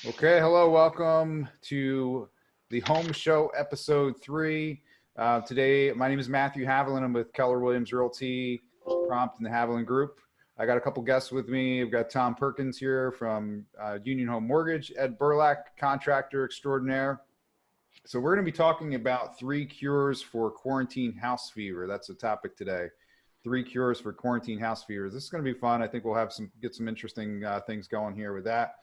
Okay, hello, welcome to the Home Show episode 3. Today, my name is Matthew Haviland. I'm with Keller Williams Realty, Prompt and the Haviland Group. I got a couple guests with me. I've got Tom Perkins here from Union Home Mortgage, Ed Burlack, contractor extraordinaire. So we're going to be talking about 3 cures for quarantine house fever. That's the topic today. 3 cures for quarantine house fever. This is going to be fun. I think we'll have get some interesting things going here with that.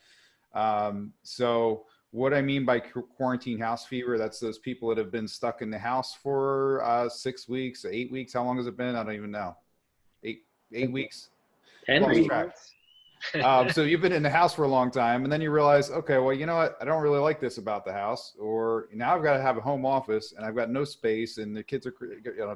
So what I mean by quarantine house fever, that's those people that have been stuck in the house for 6 weeks, 8 weeks. How long has it been? I don't even know. Eight weeks. I 10 lost weeks. track. So you've been in the house for a long time, and then you realize, okay, well, you know what? I don't really like this about the house, or now I've got to have a home office, and I've got no space, and the kids are,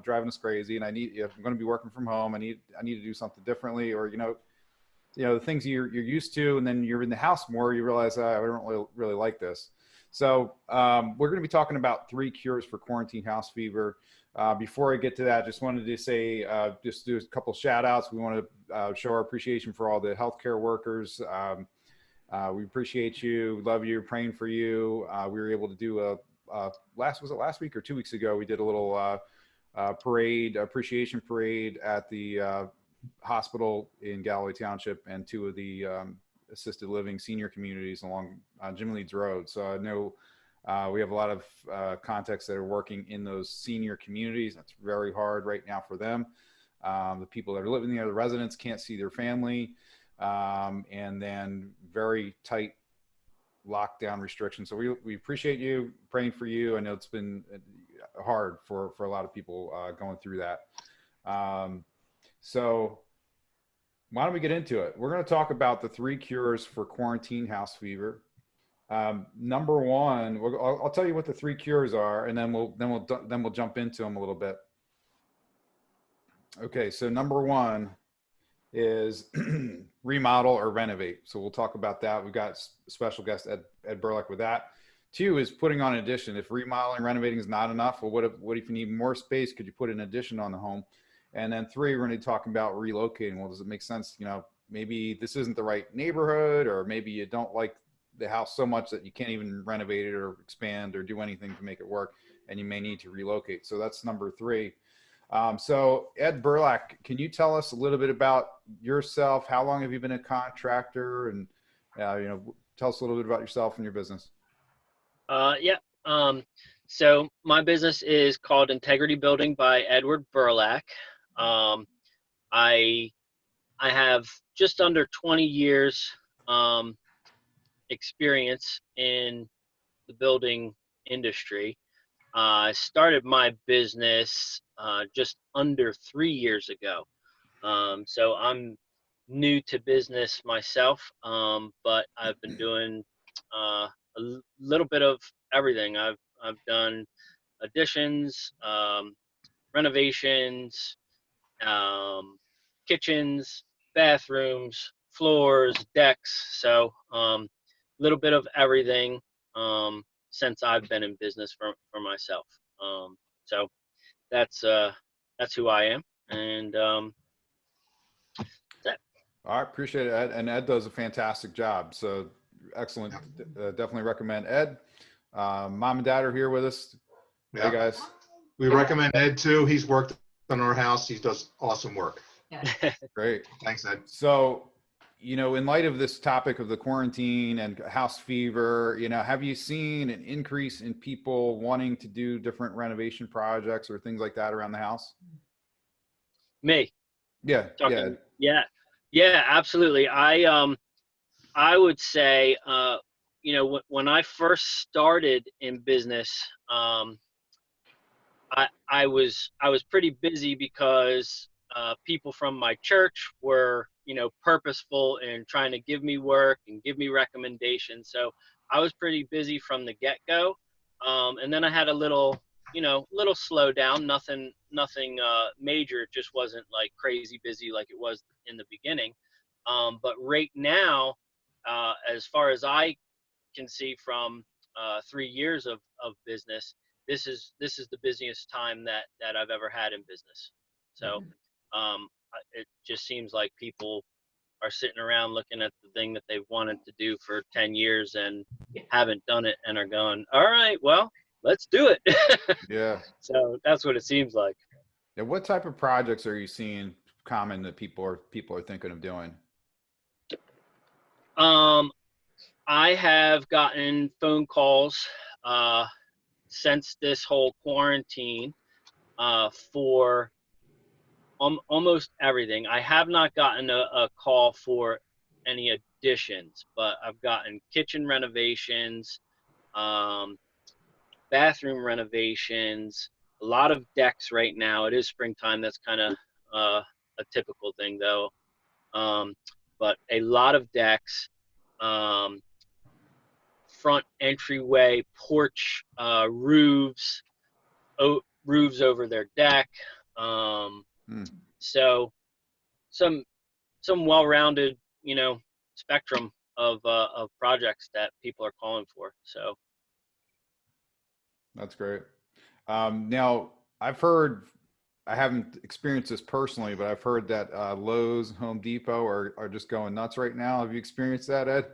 driving us crazy, and I'm going to be working from home. I need to do something differently, or the things you're used to, and then you're in the house more, you realize, I don't really like this. So we're going to be talking about 3 cures for quarantine house fever. Before I get to that, just wanted to say, just do a couple shout outs. We want to show our appreciation for all the healthcare workers. We appreciate you, love you, praying for you. We were able to do last week or 2 weeks ago, we did a little parade, appreciation parade at the hospital in Galloway Township and two of the assisted living senior communities along Jim Leeds Road. So I know we have a lot of contacts that are working in those senior communities. That's very hard right now for them. The people that are living there, the residents can't see their family, and then very tight lockdown restrictions. So we appreciate you, praying for you. I know it's been hard for a lot of people going through that. So why don't we get into it? We're going to talk about the 3 cures for quarantine house fever. Number one, I'll tell you what the 3 cures are, and then we'll jump into them a little bit. Okay, so number one is remodel or renovate. So we'll talk about that. We've got special guest Ed Burlack with that. Two is putting on an addition. If remodeling, renovating is not enough, well, what if you need more space? Could you put an addition on the home? And then three, we're going to be talking about relocating. Well, does it make sense? Maybe this isn't the right neighborhood, or maybe you don't like the house so much that you can't even renovate it or expand or do anything to make it work, and you may need to relocate. So that's number three. So Ed Burlack, can you tell us a little bit about yourself? How long have you been a contractor? And tell us a little bit about yourself and your business. Yeah. So my business is called Integrity Building by Edward Burlack. Um, I I have just under 20 years um, experience in the building industry. I started my business just under 3 years ago. So I'm new to business myself, but I've been doing little bit of everything. I've done additions, renovations, um, kitchens, bathrooms, floors, decks. So little bit of everything since I've been in business for myself. So that's uh, that's who I am, and that. I appreciate it, Ed. And Ed does a fantastic job. So excellent. Definitely recommend Ed. Mom and dad are here with us. Hey, Yeah, guys. we recommend Ed too. He's worked on our house. He does awesome work. Great. Thanks, Ed. So, in light of this topic of the quarantine and house fever, have you seen an increase in people wanting to do different renovation projects or things like that around the house? Me Yeah, yeah. talking, yeah, yeah, absolutely. I would say, when I first started in business, I was pretty busy because people from my church were, purposeful in trying to give me work and give me recommendations. So I was pretty busy from the get go, and then I had a little slowdown. Nothing major. It just wasn't like crazy busy like it was in the beginning. But right now, as far as I can see from 3 years of business, this is the busiest time that I've ever had in business. So it just seems like people are sitting around looking at the thing that they've wanted to do for 10 years and haven't done it and are going, all right, well, let's do it. Yeah. So that's what it seems like. Now, what type of projects are you seeing common that people are thinking of doing? I have gotten phone calls since this whole quarantine for almost everything. I have not gotten a call for any additions, but I've gotten kitchen renovations, bathroom renovations, a lot of decks right now. It is springtime. That's kind of a typical thing, though. But a lot of decks, front entryway, porch, roofs, roofs over their deck. So some well-rounded, spectrum of projects that people are calling for. So That's great. Now, I've heard, I haven't experienced this personally, but I've heard that Lowe's, Home Depot are just going nuts right now. Have you experienced that, Ed?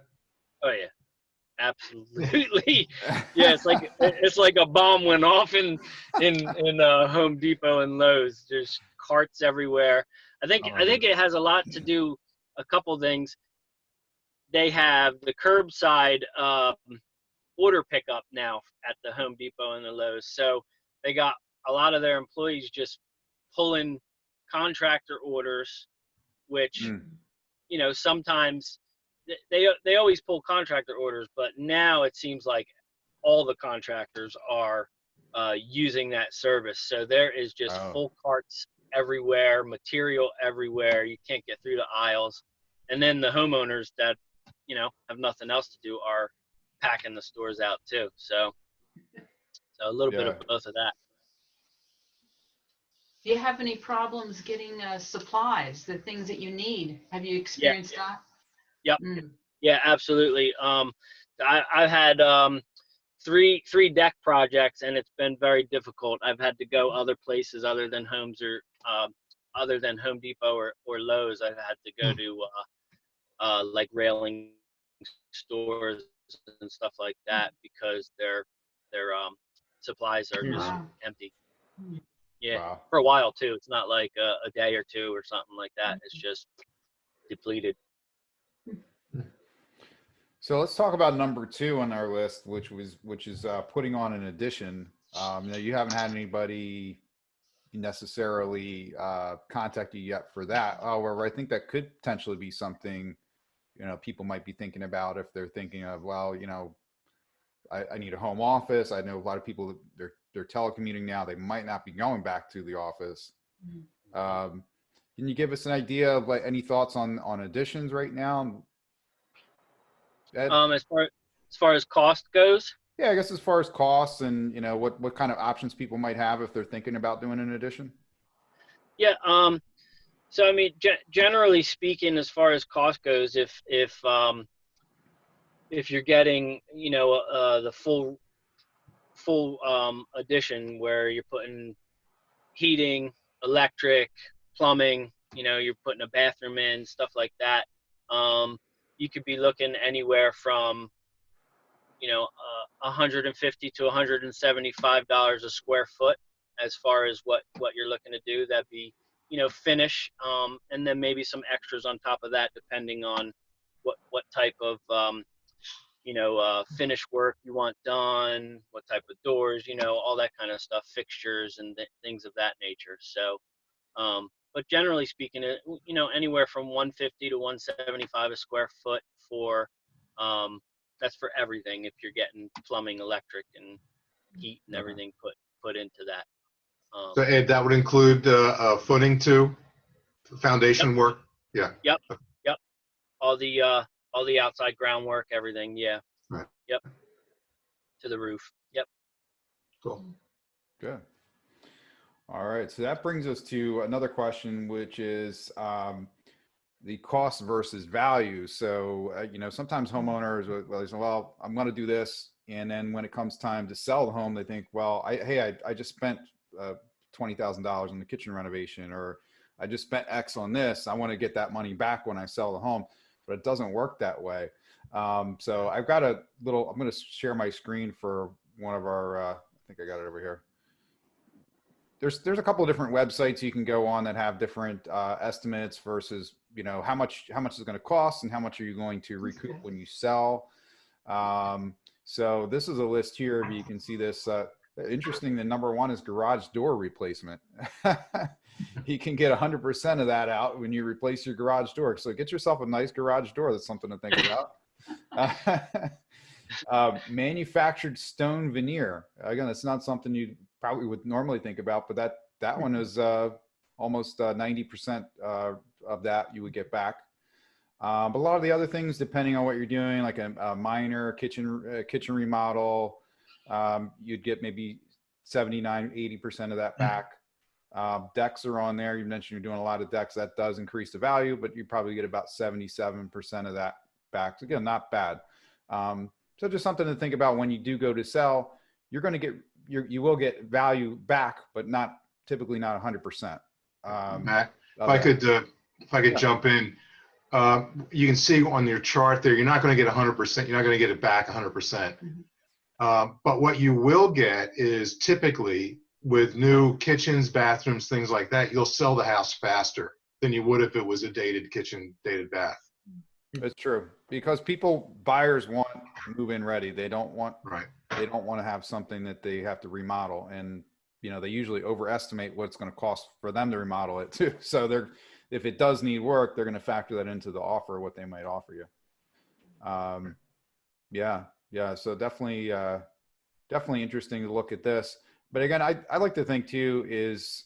oh yeah, absolutely. Yeah, it's like a bomb went off in Home Depot and Lowe's. There's carts everywhere. I think it has a lot to do, a couple things. They have the curbside order pickup now at the Home Depot and the Lowe's. So they got a lot of their employees just pulling contractor orders, which, sometimes they always pull contractor orders, but now it seems like all the contractors are using that service. So there is just full carts everywhere, material everywhere. You can't get through the aisles. And then the homeowners that, have nothing else to do are packing the stores out too. So a little bit of both of that. Do you have any problems getting supplies, the things that you need? Have you experienced that? Yep. Yeah, absolutely. I've had three deck projects, and it's been very difficult. I've had to go other places other than homes or other than Home Depot or Lowe's. I've had to go to like railing stores and stuff like that because their supplies are just empty. Yeah, for a while too. It's not like a day or two or something like that. It's just depleted. So let's talk about number 2 on our list, which is putting on an addition. You haven't had anybody necessarily contact you yet for that. However, I think that could potentially be something people might be thinking about if they're thinking of, well, I need a home office. I know a lot of people, they're telecommuting now. They might not be going back to the office. Can you give us an idea of any thoughts on additions right now? Ed? As far as cost goes? Yeah, I guess as far as costs and, what kind of options people might have if they're thinking about doing an addition. Yeah. So, I mean, generally speaking, as far as cost goes, if you're getting, the full addition where you're putting heating, electric, plumbing, you're putting a bathroom in, stuff like that, you could be looking anywhere from, $150 to $175 a square foot as far as what you're looking to do. That'd be, finish, and then maybe some extras on top of that, depending on what type of, finish work you want done, what type of doors, all that kind of stuff, fixtures and things of that nature. So, but generally speaking, anywhere from 150 to 175 a square foot for, that's for everything. If you're getting plumbing, electric, and heat and everything put into that. So Ed, that would include footing too, foundation work. Yeah. Yep. All the outside groundwork, everything. Yeah. Right. Yep. To the roof. Yep. Cool. Good. All right. So that brings us to another question, which is the cost versus value. So, sometimes homeowners will say, well, I'm going to do this. And then when it comes time to sell the home, they think, well, I just spent $20,000 on the kitchen renovation, or I just spent X on this. I want to get that money back when I sell the home, but it doesn't work that way. So I've got a little, I'm going to share my screen for one of our, I think I got it over here. There's a couple of different websites you can go on that have different estimates versus, you know, how much is going to cost and how much are you going to recoup when you sell. So this is a list here. You can see this. Interesting. The number one is garage door replacement. You can get 100% of that out when you replace your garage door. So get yourself a nice garage door. That's something to think about. Manufactured stone veneer. Again, it's not something you probably would normally think about, but that one is almost 90% of that you would get back. But a lot of the other things, depending on what you're doing, like a minor kitchen remodel, you'd get maybe 79, 80% of that back. Decks are on there. You mentioned you're doing a lot of decks. That does increase the value, but you probably get about 77% of that back. So again, not bad. So just something to think about when you do go to sell. You're going to get you will get value back, but not typically not 100%. Matt, if I could jump in, you can see on your chart there, you're not going to get 100%. You're not going to get it back 100%. But what you will get is typically with new kitchens, bathrooms, things like that, you'll sell the house faster than you would if it was a dated kitchen, dated bath. It's true, because buyers want move-in ready. They don't want to have something that they have to remodel, and you know, they usually overestimate what it's going to cost for them to remodel it too. So if it does need work, they're going to factor that into the offer, what they might offer you. Yeah. So definitely interesting to look at this. But again, I like to think too is,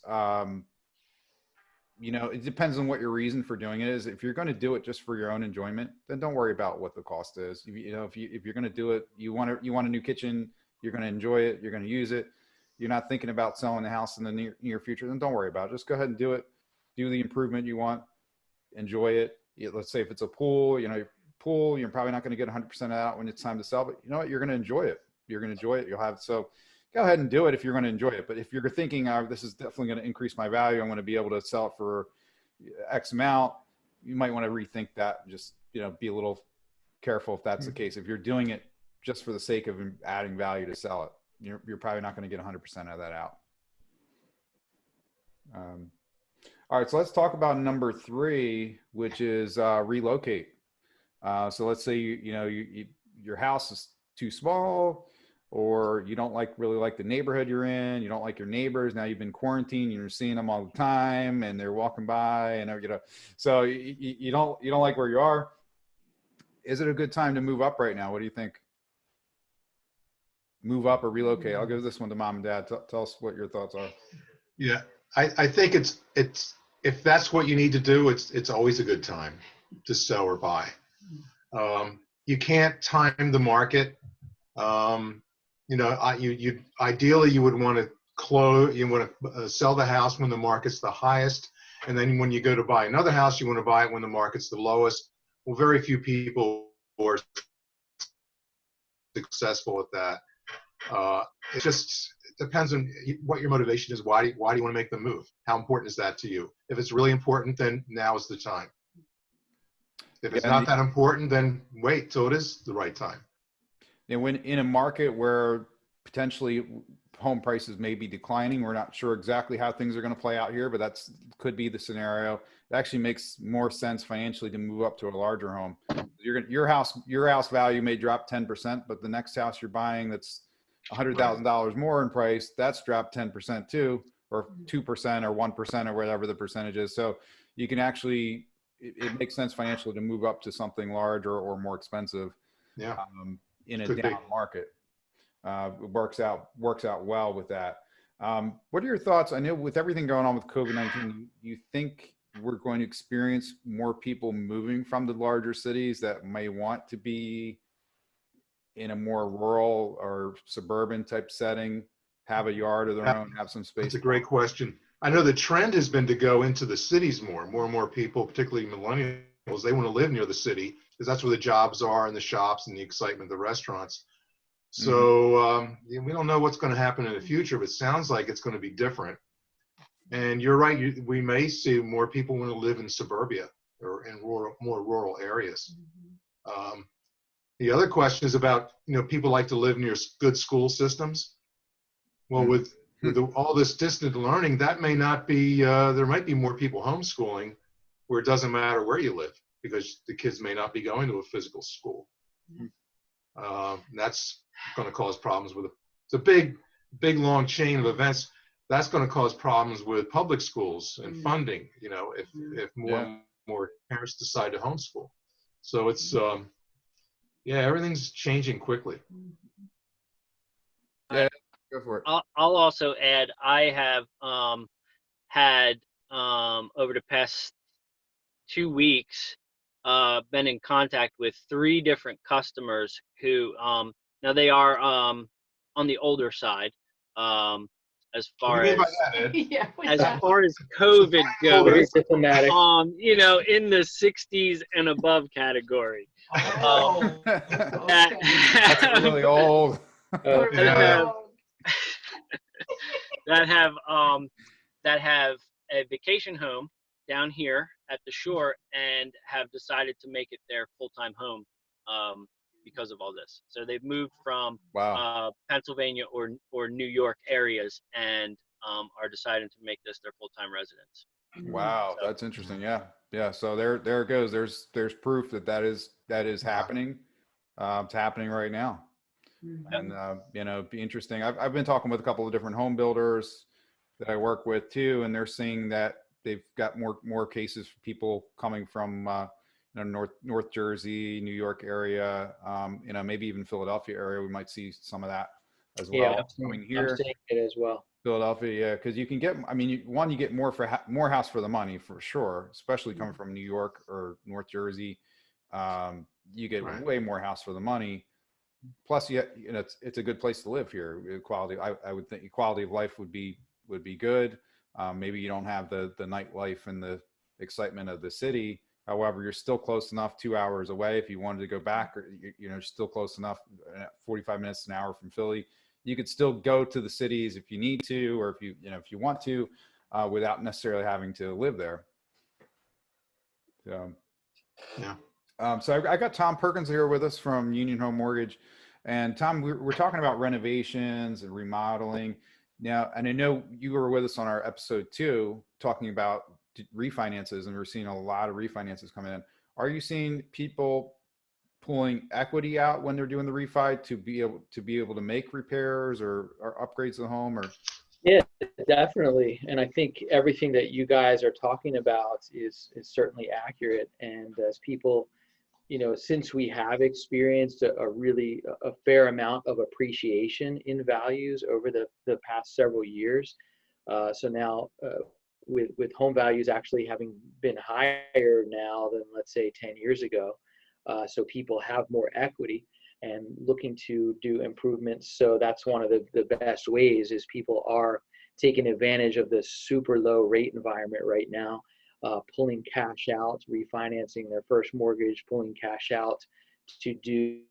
you know, it depends on what your reason for doing it is. If you're going to do it just for your own enjoyment, then don't worry about what the cost is. You know, if you're going to do it, you want a new kitchen, you're going to enjoy it, you're going to use it. You're not thinking about selling the house in the near future, then don't worry about it. Just go ahead and do it. Do the improvement you want, enjoy it. Let's say if it's a pool, you know, you're probably not going to get 100% out when it's time to sell, but you know what, you're going to enjoy it. You'll have, so go ahead and do it if you're going to enjoy it. But if you're thinking, this is definitely going to increase my value, I'm going to be able to sell it for X amount, you might want to rethink that and just, you know, be a little careful if that's the case. If you're doing it just for the sake of adding value to sell it, you're probably not going to get 100% of that out. All right, so let's talk about number 3, which is relocate. So let's say your house is too small, or you don't really like the neighborhood you're in. You don't like your neighbors. Now you've been quarantined. You're seeing them all the time, and they're walking by, and so you don't like where you are. Is it a good time to move up right now? What do you think? Move up or relocate? I'll give this one to Mom and Dad. Tell us what your thoughts are. Yeah, I think it's if that's what you need to do, it's always a good time to sell or buy. You can't time the market. You know, ideally you would want to sell the house when the market's the highest, and then when you go to buy another house, you want to buy it when the market's the lowest. Well, very few people are successful at that. It just depends on what your motivation is. Why do you want to make the move? How important is that to you? If it's really important, then now is the time. If it's not that important, then wait till it is the right time. And when in a market where potentially home prices may be declining, we're not sure exactly how things are going to play out here, but could be the scenario. It actually makes more sense financially to move up to a larger home. Your house value may drop 10%, but the next house you're buying that's $100,000 more in price, that's dropped 10% too, or 2% or 1% or whatever the percentage is. So you can actually, it makes sense financially to move up to something larger or more expensive. Yeah. In a down market. It works out well with that. What are your thoughts? I know with everything going on with COVID-19, you think we're going to experience more people moving from the larger cities that may want to be in a more rural or suburban type setting, have a yard of their own, have some space? That's a great question. I know the trend has been to go into the cities more and more people, particularly millennials, they want to live near the city because that's where the jobs are and the shops and the excitement of the restaurants. So we don't know what's going to happen in the future, but it sounds like it's going to be different. And you're right. We may see more people want to live in suburbia or in more rural areas. The other question is about, people like to live near good school systems. Well, with all this distant learning, that may not be, there might be more people homeschooling where it doesn't matter where you live because the kids may not be going to a physical school. That's going to cause problems it's a big, long chain of events. That's going to cause problems with public schools and funding, if more and more parents decide to homeschool. So it's, everything's changing quickly. Yeah, go for it. I'll also add, I have had over the past 2 weeks been in contact with 3 different customers who now they are on the older side as far as as far as COVID goes, diplomatic. in the 60s and above category. That's really old. that have a vacation home down here at the shore and have decided to make it their full-time home because of all this. So they've moved from Pennsylvania or New York areas and are deciding to make this their full-time residence. Wow, So, that's interesting. Yeah. So there it goes. There's proof that is happening. It's happening right now. And be interesting. I've been talking with a couple of different home builders that I work with too, and they're seeing that they've got more cases for people coming from North Jersey, New York area, maybe even Philadelphia area. We might see some of that as well coming here. I'm seeing it as well. Philadelphia, yeah, because you can get. I mean, you get more more house for the money for sure, especially coming from New York or North Jersey. You get way more house for the money. Plus, it's a good place to live here. Quality, I would think, quality of life would be good. Maybe you don't have the nightlife and the excitement of the city. However, you're still close enough, 2 hours away. If you wanted to go back, or still close enough, 45 minutes, an hour from Philly. You could still go to the cities if you need to, or if you want to, without necessarily having to live there. So, so I got Tom Perkins here with us from Union Home Mortgage. And Tom, we're talking about renovations and remodeling now. And I know you were with us on our episode 2, talking about refinances, and we're seeing a lot of refinances coming in. Are you seeing people pulling equity out when they're doing the refi to be able to make repairs or upgrades to the home? Or yeah, definitely. And I think everything that you guys are talking about is certainly accurate. And as people, since we have experienced a fair amount of appreciation in values over the past several years, so now with home values actually having been higher now than, let's say, 10 years ago, so people have more equity and looking to do improvements. So that's one of the best ways is people are taking advantage of this super low rate environment right now, pulling cash out, refinancing their first mortgage, pulling cash out to do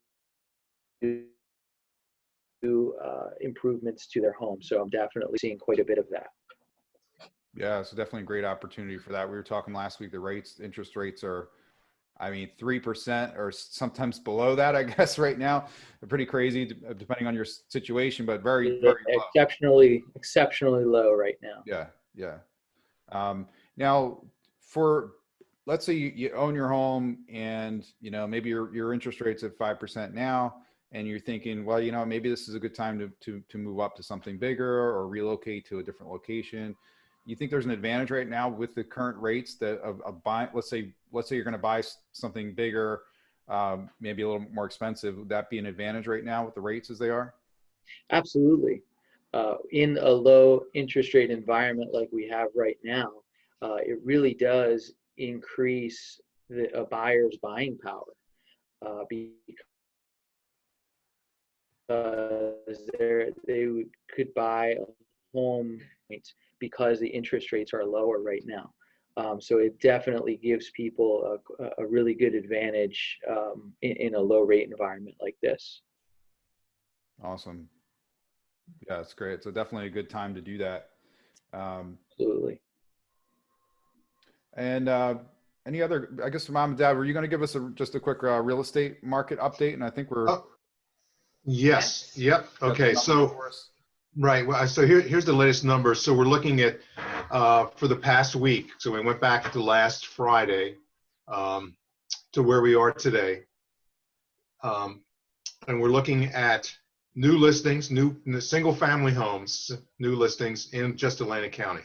improvements to their home. So I'm definitely seeing quite a bit of that. Yeah, it's definitely a great opportunity for that. We were talking last week, interest rates are, 3% or sometimes below that, I guess, right now. They're pretty crazy depending on your situation, but very, very low. Exceptionally low right now. Yeah. Now, let's say you own your home and, maybe your interest rate's at 5% now, and you're thinking, well, maybe this is a good time to move up to something bigger or relocate to a different location. You think there's an advantage right now with the current rates of buying? Let's say you're going to buy something bigger, maybe a little more expensive. Would that be an advantage right now with the rates as they are? Absolutely. In a low interest rate environment like we have right now, it really does increase a buyer's buying power because they could buy a home because the interest rates are lower right now. So it definitely gives people a really good advantage in a low rate environment like this. Awesome. Yeah, it's great. So definitely a good time to do that. Absolutely. And any other, I guess, Mom and Dad, were you going to give us just a quick real estate market update? And I think we're Oh, yes. Yep. got the Okay. numbers So, for us. right. Well, so here's the latest numbers. So we're looking at for the past week. So we went back to last Friday to where we are today. And we're looking at new listings, new single family homes, new listings in just Atlantic County.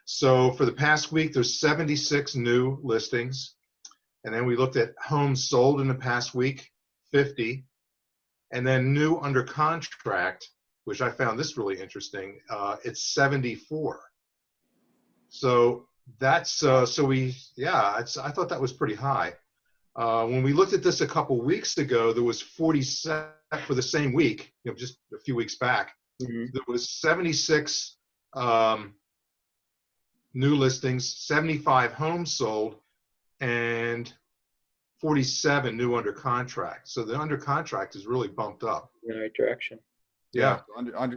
So for the past week, there's 76 new listings. And then we looked at homes sold in the past week, 50. And then new under contract, which I found this really interesting, it's 74. So that's, I thought that was pretty high. When we looked at this a couple weeks ago, there was 47 for the same week, just a few weeks back. Mm-hmm. There was 76 new listings, 75 homes sold, and 47 new under contract. So the under contract is really bumped up. In the right direction. Yeah.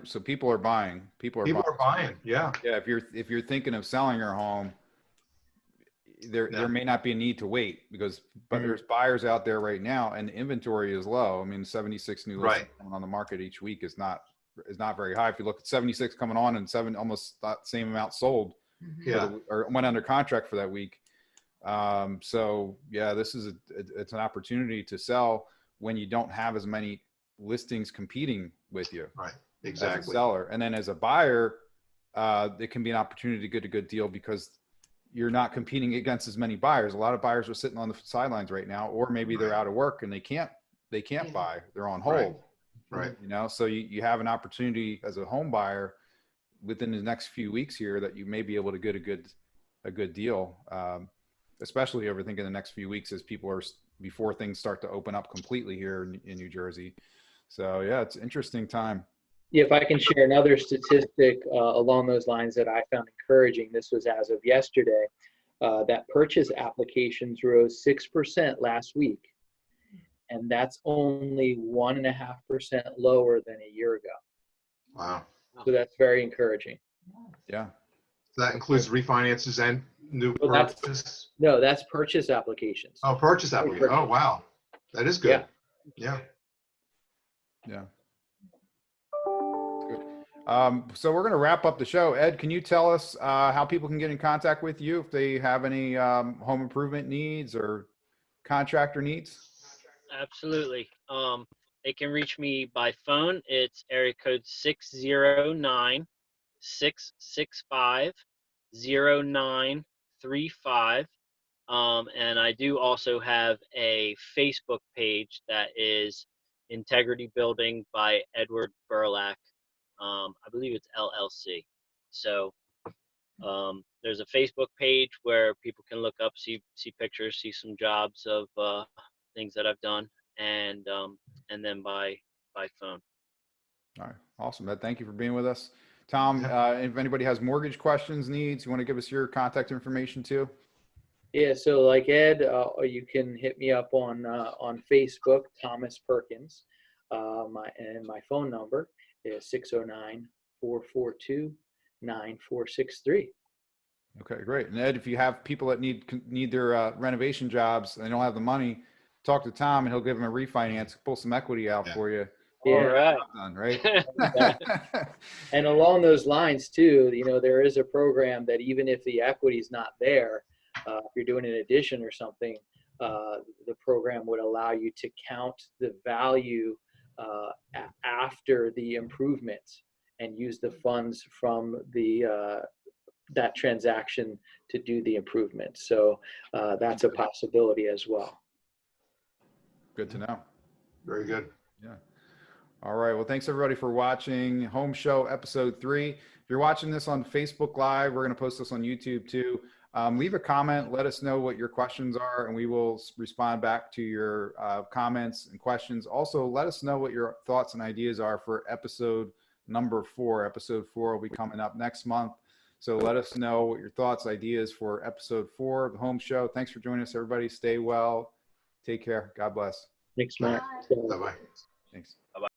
So people are buying. People are buying. Yeah. Yeah. If you're thinking of selling your home, there may not be a need to wait because there's buyers out there right now and the inventory is low. I mean, 76 new listings coming on the market each week is not very high. If you look at 76 coming on and almost that same amount sold, or went under contract for that week. So yeah, it's an opportunity to sell when you don't have as many listings competing with you. Right. Exactly. As a seller. And then as a buyer, it can be an opportunity to get a good deal because you're not competing against as many buyers. A lot of buyers are sitting on the sidelines right now, or maybe they're out of work and they can't buy. They're on hold. Right. So you have an opportunity as a home buyer within the next few weeks here that you may be able to get a good deal. Especially over the next few weeks as before things start to open up completely here in New Jersey. So yeah, it's an interesting time. Yeah, if I can share another statistic along those lines that I found encouraging, this was as of yesterday, that purchase applications rose 6% last week. And that's only 1.5% lower than a year ago. Wow. So that's very encouraging. Yeah. So that includes refinances and new purchase? No, that's purchase applications. Oh, purchase applications. Oh, wow. That is good. Yeah. Yeah. Good. So we're going to wrap up the show. Ed, can you tell us how people can get in contact with you if they have any home improvement needs or contractor needs? Absolutely. They can reach me by phone. It's area code 609-665-0935. And I do also have a Facebook page that is Integrity Building by Edward Burlak. I believe it's LLC. So there's a Facebook page where people can look up, see pictures, see some jobs of things that I've done, and then by phone. All right. Awesome. Ed, thank you for being with us. Tom, if anybody has mortgage questions, needs, you want to give us your contact information too? Yeah, so like Ed, you can hit me up on Facebook, Thomas Perkins. My phone number is 609-442-9463. Okay, great. And Ed, if you have people that need their renovation jobs and they don't have the money, talk to Tom and he'll give them a refinance, pull some equity out for you. Yeah. All right. And along those lines too, there is a program that even if the equity is not there, if you're doing an addition or something, the program would allow you to count the value after the improvement and use the funds from that transaction to do the improvement. So that's a possibility as well. Good to know. Very good. Yeah. All right. Well, thanks everybody for watching Home Show episode 3. If you're watching this on Facebook Live, we're going to post this on YouTube too. Leave a comment. Let us know what your questions are, and we will respond back to your comments and questions. Also, let us know what your thoughts and ideas are for episode number 4. Episode 4 will be coming up next month. So let us know what your thoughts, ideas for episode 4 of the Home Show. Thanks for joining us, everybody. Stay well. Take care. God bless. Thanks, Matt. Bye-bye. Thanks. Bye-bye.